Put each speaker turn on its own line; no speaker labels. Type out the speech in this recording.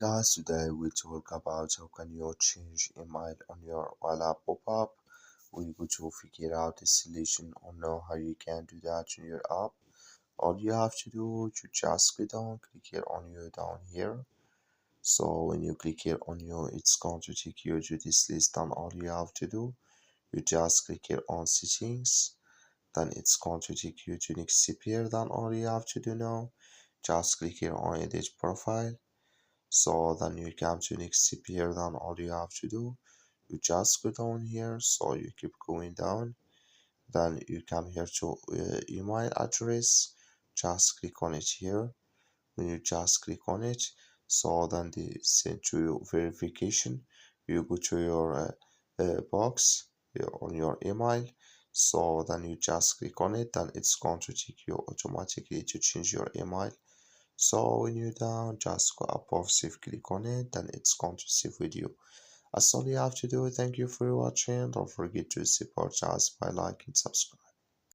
Guys, today we talk about how can you change email on your Wallapop app. We're going to figure out a solution or know how you can do that in your app. All you have to do to just go down, click here on you down here. So when you click here on you, it's going to take you to this list. And all you have to do, you just click here on settings. Then it's going to take you to next here. Then all you have to do now, just click here on edit profile. So then you come to next step here. Then all you have to do, you just go down here. So you keep going down. Then you come here to email address. Just click on it here. When you just click on it, so then they send to you verification. You go to your box on your email. So then you just click on it. Then it's going to take you automatically to change your email. So when you're down, just go above save, click on it, then it's going to save with you. That's all you have to do. Thank you for watching. Don't forget to support us by liking, subscribe.